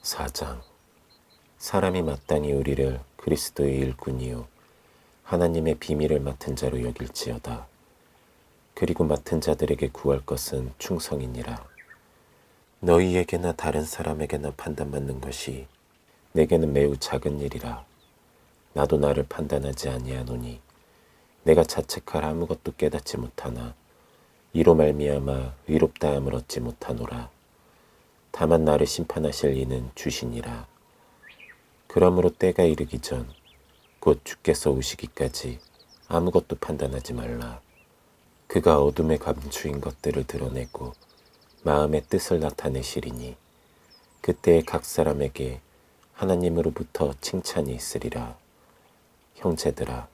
4장. 사람이 마땅히 우리를 그리스도의 일꾼이요 하나님의 비밀을 맡은 자로 여길지어다. 그리고 맡은 자들에게 구할 것은 충성이니라. 너희에게나 다른 사람에게나 판단받는 것이 내게는 매우 작은 일이라. 나도 나를 판단하지 아니하노니 내가 자책할 아무것도 깨닫지 못하나 이로 말미암아 의롭다함을 얻지 못하노라. 다만 나를 심판하실 이는 주시니라. 그러므로 때가 이르기 전 곧 주께서 오시기까지 아무것도 판단하지 말라. 그가 어둠에 감추인 것들을 드러내고 마음의 뜻을 나타내시리니 그때에 각 사람에게 하나님으로부터 칭찬이 있으리라. 형제들아,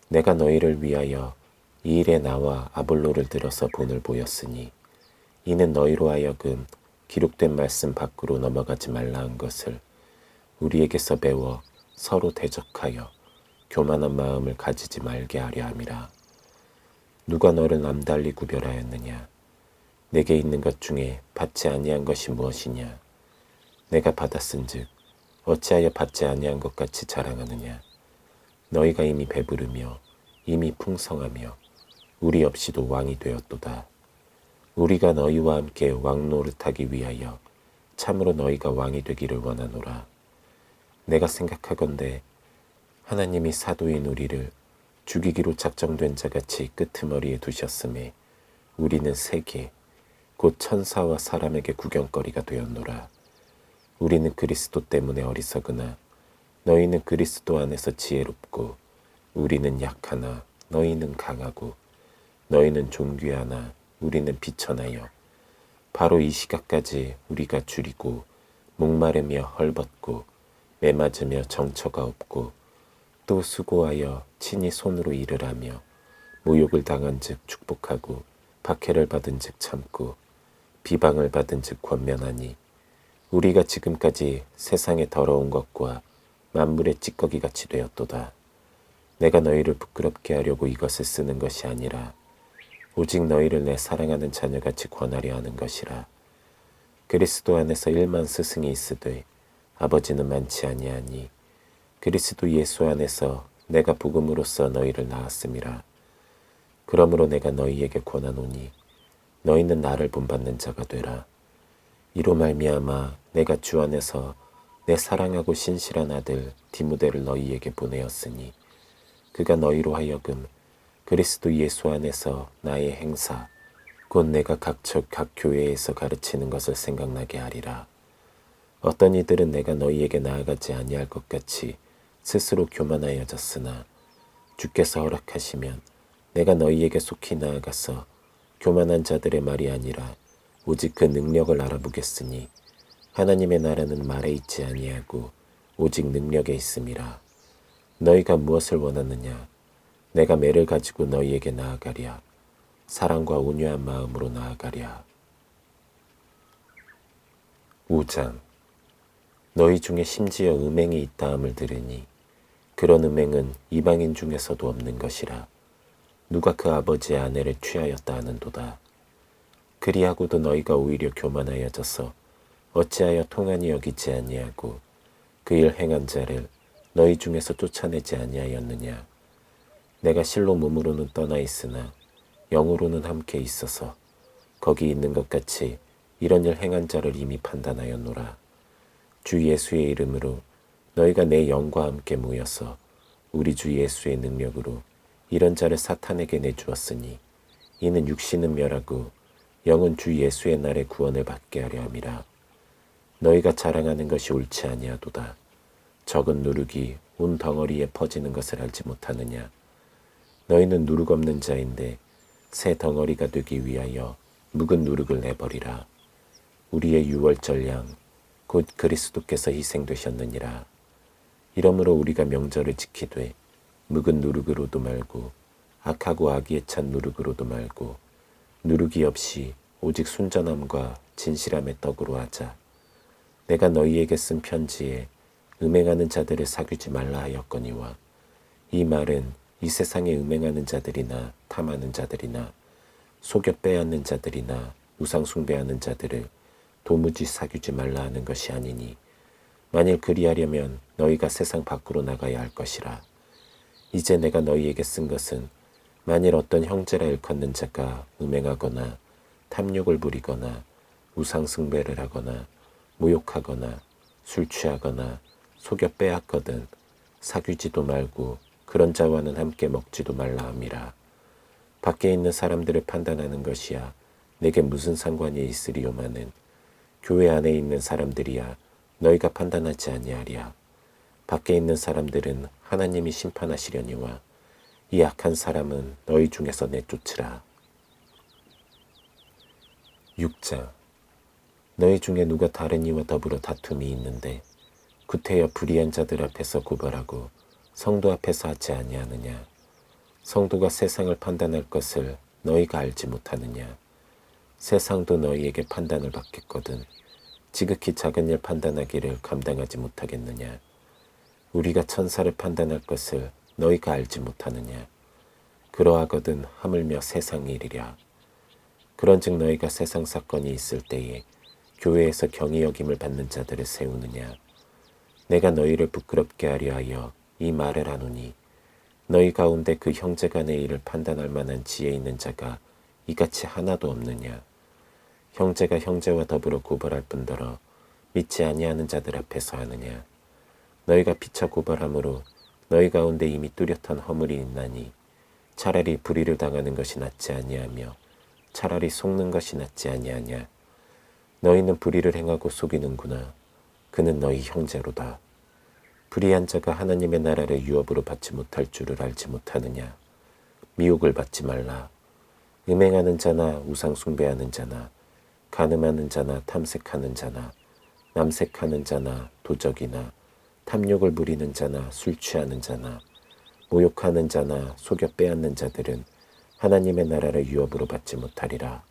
내가 너희를 위하여 이 일에 나와 아볼로를 들어서 본을 보였으니 이는 너희로 하여금 기록된 말씀 밖으로 넘어가지 말라 한 것을 우리에게서 배워 서로 대적하여 교만한 마음을 가지지 말게 하려 함이라. 누가 너를 남달리 구별하였느냐? 내게 있는 것 중에 받지 아니한 것이 무엇이냐? 내가 받았은즉 어찌하여 받지 아니한 것 같이 자랑하느냐? 너희가 이미 배부르며 이미 풍성하며 우리 없이도 왕이 되었도다. 우리가 너희와 함께 왕 노릇하기 위하여 참으로 너희가 왕이 되기를 원하노라. 내가 생각하건대 하나님이 사도인 우리를 죽이기로 작정된 자같이 끄트머리에 두셨음에 우리는 세계 곧 천사와 사람에게 구경거리가 되었노라. 우리는 그리스도 때문에 어리석으나 너희는 그리스도 안에서 지혜롭고 우리는 약하나 너희는 강하고 너희는 존귀하나 우리는 비천하여 바로 이 시각까지 우리가 줄이고 목마르며 헐벗고 매맞으며 정처가 없고 또 수고하여 친히 손으로 일을 하며 모욕을 당한 즉 축복하고 박해를 받은 즉 참고 비방을 받은 즉 권면하니 우리가 지금까지 세상의 더러운 것과 만물의 찌꺼기 같이 되었도다. 내가 너희를 부끄럽게 하려고 이것을 쓰는 것이 아니라 오직 너희를 내 사랑하는 자녀같이 권하려 하는 것이라. 그리스도 안에서 1만 스승이 있으되 아버지는 많지 아니하니 그리스도 예수 안에서 내가 복음으로써 너희를 낳았음이라. 그러므로 내가 너희에게 권하노니 너희는 나를 본받는 자가 되라. 이로 말미암아 내가 주 안에서 내 사랑하고 신실한 아들 디모데를 너희에게 보내었으니 그가 너희로 하여금 그리스도 예수 안에서 나의 행사 곧 내가 각처 각 교회에서 가르치는 것을 생각나게 하리라. 어떤 이들은 내가 너희에게 나아가지 아니할 것 같이 스스로 교만하여졌으나 주께서 허락하시면 내가 너희에게 속히 나아가서 교만한 자들의 말이 아니라 오직 그 능력을 알아보겠으니 하나님의 나라는 말에 있지 아니하고 오직 능력에 있음이라. 너희가 무엇을 원하느냐? 내가 매를 가지고 너희에게 나아가랴. 사랑과 온유한 마음으로 나아가랴. 5장. 너희 중에 심지어 음행이 있다함을 들으니 그런 음행은 이방인 중에서도 없는 것이라. 누가 그 아버지의 아내를 취하였다 하는도다. 그리하고도 너희가 오히려 교만하여져서 어찌하여 통한이 여기지 아니하고 그 일 행한 자를 너희 중에서 쫓아내지 아니하였느냐. 내가 실로 몸으로는 떠나 있으나 영으로는 함께 있어서 거기 있는 것 같이 이런 일 행한 자를 이미 판단하였노라. 주 예수의 이름으로 너희가 내 영과 함께 모여서 우리 주 예수의 능력으로 이런 자를 사탄에게 내주었으니 이는 육신은 멸하고 영은 주 예수의 날에 구원을 받게 하려 함이라. 너희가 자랑하는 것이 옳지 아니하도다. 적은 누룩이 온 덩어리에 퍼지는 것을 알지 못하느냐. 너희는 누룩 없는 자인데 새 덩어리가 되기 위하여 묵은 누룩을 내버리라. 우리의 유월절 양 곧 그리스도께서 희생되셨느니라. 이러므로 우리가 명절을 지키되 묵은 누룩으로도 말고 악하고 악의에 찬 누룩으로도 말고 누룩이 없이 오직 순전함과 진실함의 떡으로 하자. 내가 너희에게 쓴 편지에 음행하는 자들을 사귀지 말라 하였거니와 이 말은 이 세상에 음행하는 자들이나 탐하는 자들이나 속여 빼앗는 자들이나 우상 숭배하는 자들을 도무지 사귀지 말라 하는 것이 아니니 만일 그리하려면 너희가 세상 밖으로 나가야 할 것이라. 이제 내가 너희에게 쓴 것은 만일 어떤 형제라 일컫는 자가 음행하거나 탐욕을 부리거나 우상숭배를 하거나 모욕하거나 술 취하거나 속여 빼앗거든 사귀지도 말고 그런 자와는 함께 먹지도 말라 함이라. 밖에 있는 사람들을 판단하는 것이야 내게 무슨 상관이 있으리요마는 교회 안에 있는 사람들이야 너희가 판단하지 아니하리야. 밖에 있는 사람들은 하나님이 심판하시려니와 이 악한 사람은 너희 중에서 내쫓으라. 6장. 너희 중에 누가 다른 이와 더불어 다툼이 있는데 구태여 불의한 자들 앞에서 고발하고 성도 앞에서 하지 아니하느냐. 성도가 세상을 판단할 것을 너희가 알지 못하느냐. 세상도 너희에게 판단을 받겠거든 지극히 작은 일 판단하기를 감당하지 못하겠느냐. 우리가 천사를 판단할 것을 너희가 알지 못하느냐. 그러하거든 하물며 세상 일이랴. 그런즉 너희가 세상 사건이 있을 때에 교회에서 경히 여김을 받는 자들을 세우느냐. 내가 너희를 부끄럽게 하려 하여 이 말을 하노니 너희 가운데 그 형제 간의 일을 판단할 만한 지혜 있는 자가 이같이 하나도 없느냐. 형제가 형제와 더불어 고발할 뿐더러 믿지 아니하는 자들 앞에서 하느냐. 너희가 피차 고발함으로 너희 가운데 이미 뚜렷한 허물이 있나니 차라리 불의를 당하는 것이 낫지 아니하며 차라리 속는 것이 낫지 아니하냐. 너희는 불의를 행하고 속이는구나. 그는 너희 형제로다. 불의한 자가 하나님의 나라를 유업으로 받지 못할 줄을 알지 못하느냐. 미혹을 받지 말라. 음행하는 자나 우상 숭배하는 자나 간음하는 자나 탐색하는 자나 남색하는 자나 도적이나 탐욕을 부리는 자나 술 취하는 자나 모욕하는 자나 속여 빼앗는 자들은 하나님의 나라를 유업으로 받지 못하리라.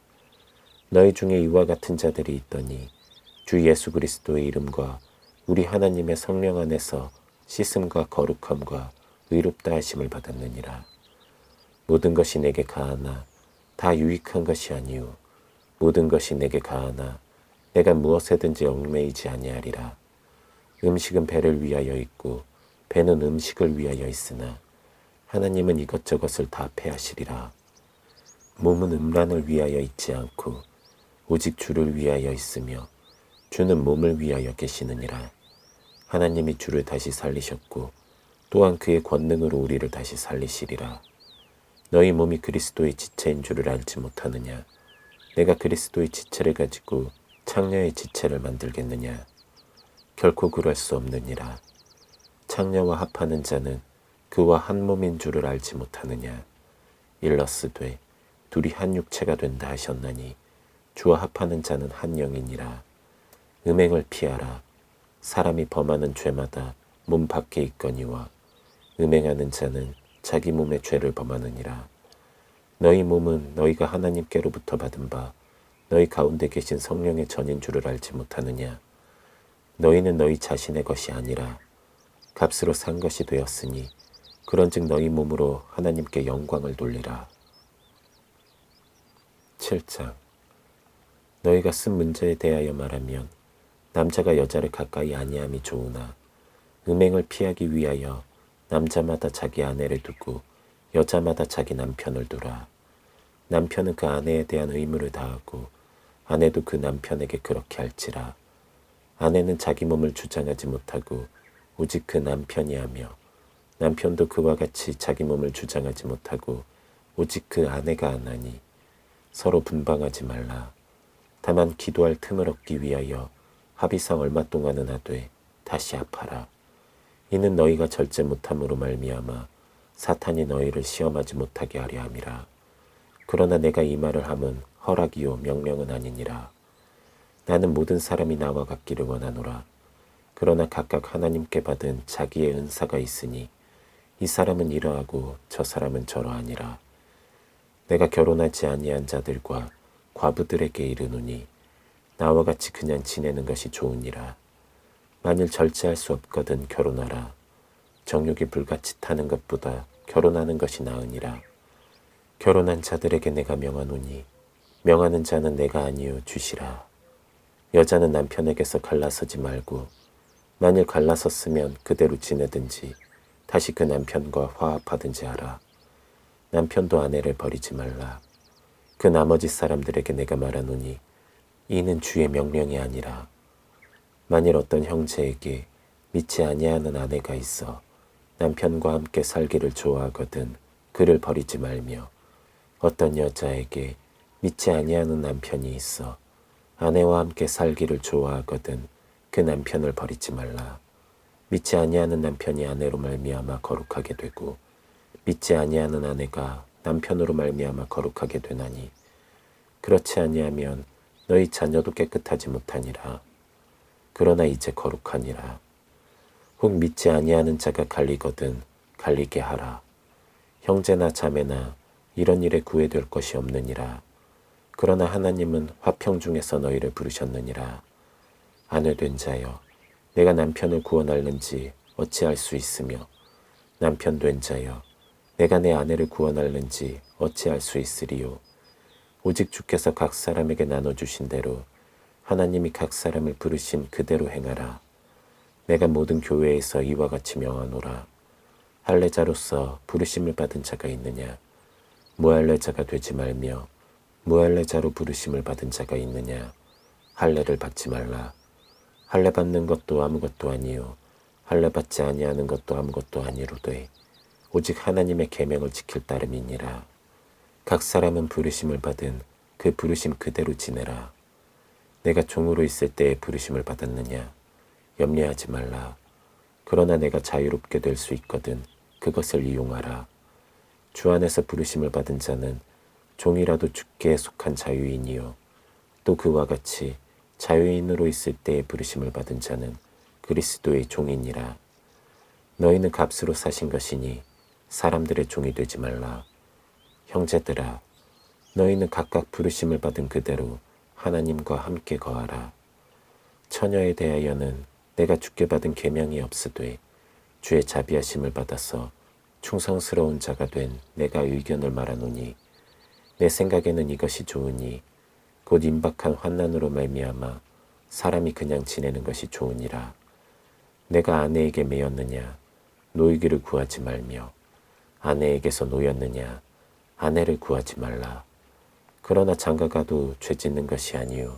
너희 중에 이와 같은 자들이 있더니 주 예수 그리스도의 이름과 우리 하나님의 성령 안에서 씻음과 거룩함과 의롭다 하심을 받았느니라. 모든 것이 내게 가하나 다 유익한 것이 아니요 모든 것이 내게 가하나 내가 무엇에든지 얽매이지 아니하리라. 음식은 배를 위하여 있고 배는 음식을 위하여 있으나 하나님은 이것저것을 다 패하시리라. 몸은 음란을 위하여 있지 않고 오직 주를 위하여 있으며 주는 몸을 위하여 계시느니라. 하나님이 주를 다시 살리셨고 또한 그의 권능으로 우리를 다시 살리시리라. 너희 몸이 그리스도의 지체인 줄을 알지 못하느냐. 내가 그리스도의 지체를 가지고 창녀의 지체를 만들겠느냐. 결코 그럴 수 없느니라. 창녀와 합하는 자는 그와 한 몸인 줄을 알지 못하느냐. 일러스되 둘이 한 육체가 된다 하셨나니 주와 합하는 자는 한 영이니라. 음행을 피하라. 사람이 범하는 죄마다 몸 밖에 있거니와 음행하는 자는 자기 몸의 죄를 범하느니라. 너희 몸은 너희가 하나님께로부터 받은 바 너희 가운데 계신 성령의 전인 줄을 알지 못하느냐. 너희는 너희 자신의 것이 아니라 값으로 산 것이 되었으니 그런즉 너희 몸으로 하나님께 영광을 돌리라. 7장. 너희가 쓴 문제에 대하여 말하면 남자가 여자를 가까이 아니함이 좋으나 음행을 피하기 위하여 남자마다 자기 아내를 두고 여자마다 자기 남편을 두라. 남편은 그 아내에 대한 의무를 다하고 아내도 그 남편에게 그렇게 할지라. 아내는 자기 몸을 주장하지 못하고 오직 그 남편이 하며 남편도 그와 같이 자기 몸을 주장하지 못하고 오직 그 아내가 하나니 서로 분방하지 말라. 다만 기도할 틈을 얻기 위하여 합의상 얼마 동안은 하되 다시 합하라. 이는 너희가 절제 못함으로 말미암아 사탄이 너희를 시험하지 못하게 하려 함이라. 그러나 내가 이 말을 함은 허락이요 명령은 아니니라. 나는 모든 사람이 나와 같기를 원하노라. 그러나 각각 하나님께 받은 자기의 은사가 있으니 이 사람은 이러하고 저 사람은 저러하니라. 내가 결혼하지 아니한 자들과 과부들에게 이르노니 나와 같이 그냥 지내는 것이 좋으니라. 만일 절제할 수 없거든 결혼하라. 정욕이 불같이 타는 것보다 결혼하는 것이 나으니라. 결혼한 자들에게 내가 명하노니 명하는 자는 내가 아니요 주시라. 여자는 남편에게서 갈라서지 말고 만일 갈라섰으면 그대로 지내든지 다시 그 남편과 화합하든지 하라. 남편도 아내를 버리지 말라. 그 나머지 사람들에게 내가 말하노니 이는 주의 명령이 아니라. 만일 어떤 형제에게 믿지 아니하는 아내가 있어 남편과 함께 살기를 좋아하거든 그를 버리지 말며, 어떤 여자에게 믿지 아니하는 남편이 있어 아내와 함께 살기를 좋아하거든 그 남편을 버리지 말라. 믿지 아니하는 남편이 아내로 말미암아 거룩하게 되고 믿지 아니하는 아내가 남편으로 말미암아 거룩하게 되나니, 그렇지 아니하면 너희 자녀도 깨끗하지 못하니라. 그러나 이제 거룩하니라. 혹 믿지 아니하는 자가 갈리거든 갈리게 하라. 형제나 자매나 이런 일에 구애될 것이 없느니라. 그러나 하나님은 화평 중에서 너희를 부르셨느니라. 아내된 자여, 내가 남편을 구원할는지 어찌할 수 있으며, 남편 된 자여, 내가 내 아내를 구원할는지 어찌할 수 있으리요. 오직 주께서 각 사람에게 나눠주신 대로 하나님이 각 사람을 부르신 그대로 행하라. 내가 모든 교회에서 이와 같이 명하노라. 할례자로서 부르심을 받은 자가 있느냐? 무할례자가 되지 말며 무할례자로 부르심을 받은 자가 있느냐? 할례를 받지 말라. 할례 받는 것도 아무것도 아니요 할례 받지 아니하는 것도 아무것도 아니로되 오직 하나님의 계명을 지킬 따름이니라. 각 사람은 부르심을 받은 그 부르심 그대로 지내라. 내가 종으로 있을 때에 부르심을 받았느냐? 염려하지 말라. 그러나 내가 자유롭게 될 수 있거든 그것을 이용하라. 주 안에서 부르심을 받은 자는 종이라도 주께 속한 자유인이요, 또 그와 같이 자유인으로 있을 때에 부르심을 받은 자는 그리스도의 종이니라. 너희는 값으로 사신 것이니 사람들의 종이 되지 말라. 형제들아, 너희는 각각 부르심을 받은 그대로 하나님과 함께 거하라. 처녀에 대하여는 내가 주께 받은 계명이 없으되 주의 자비하심을 받아서 충성스러운 자가 된 내가 의견을 말하노니, 내 생각에는 이것이 좋으니 곧 임박한 환난으로 말미암아 사람이 그냥 지내는 것이 좋으니라. 내가 아내에게 매였느냐? 노이기를 구하지 말며, 아내에게서 노였느냐? 아내를 구하지 말라. 그러나 장가가도 죄 짓는 것이 아니요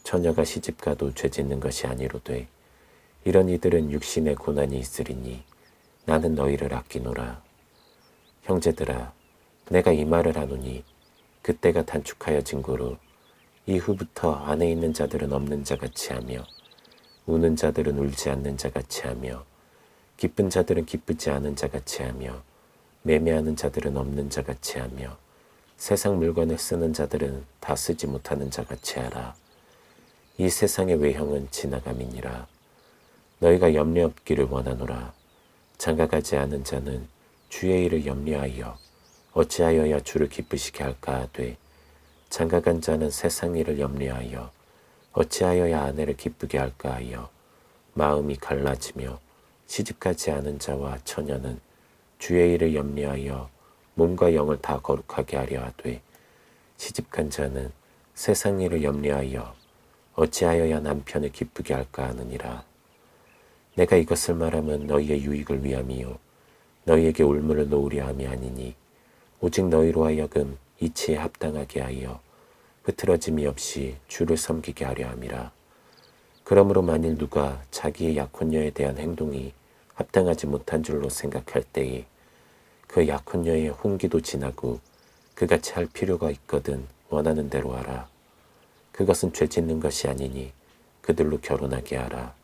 처녀가 시집가도 죄 짓는 것이 아니로되 이런 이들은 육신의 고난이 있으리니 나는 너희를 아끼노라. 형제들아, 내가 이 말을 하노니 그때가 단축하여 진고로 이후부터 안에 있는 자들은 없는 자같이 하며 우는 자들은 울지 않는 자같이 하며 기쁜 자들은 기쁘지 않은 자같이 하며 매매하는 자들은 없는 자같이 하며 세상 물건을 쓰는 자들은 다 쓰지 못하는 자같이 하라. 이 세상의 외형은 지나감이니라. 너희가 염려 없기를 원하노라. 장가가지 않은 자는 주의 일을 염려하여 어찌하여야 주를 기쁘시게 할까 하되, 장가간 자는 세상 일을 염려하여 어찌하여야 아내를 기쁘게 할까 하여 마음이 갈라지며, 시집가지 않은 자와 처녀는 주의 일을 염려하여 몸과 영을 다 거룩하게 하려 하되, 시집간 자는 세상 일을 염려하여 어찌하여야 남편을 기쁘게 할까 하느니라. 내가 이것을 말하면 너희의 유익을 위함이요 너희에게 올무를 놓으려 함이 아니니, 오직 너희로 하여금 이치에 합당하게 하여 흐트러짐이 없이 주를 섬기게 하려 함이라. 그러므로 만일 누가 자기의 약혼녀에 대한 행동이 합당하지 못한 줄로 생각할 때에 그 약혼녀의 혼기도 지나고 그같이 할 필요가 있거든 원하는 대로 하라. 그것은 죄 짓는 것이 아니니 그들로 결혼하게 하라.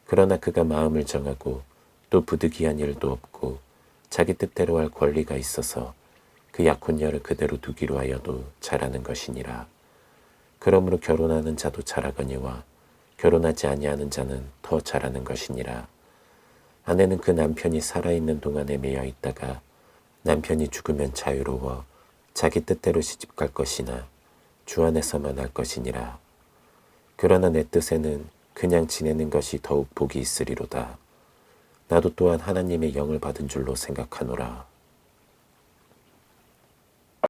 그러나 그가 마음을 정하고 또 부득이한 일도 없고 자기 뜻대로 할 권리가 있어서 그 약혼녀를 그대로 두기로 하여도 잘하는 것이니라. 그러므로 결혼하는 자도 잘하거니와 결혼하지 아니하는 자는 더 잘하는 것이니라. 아내는 그 남편이 살아있는 동안에 매여 있다가 남편이 죽으면 자유로워 자기 뜻대로 시집갈 것이나 주 안에서만 할 것이니라. 그러나 내 뜻에는 그냥 지내는 것이 더욱 복이 있으리로다. 나도 또한 하나님의 영을 받은 줄로 생각하노라.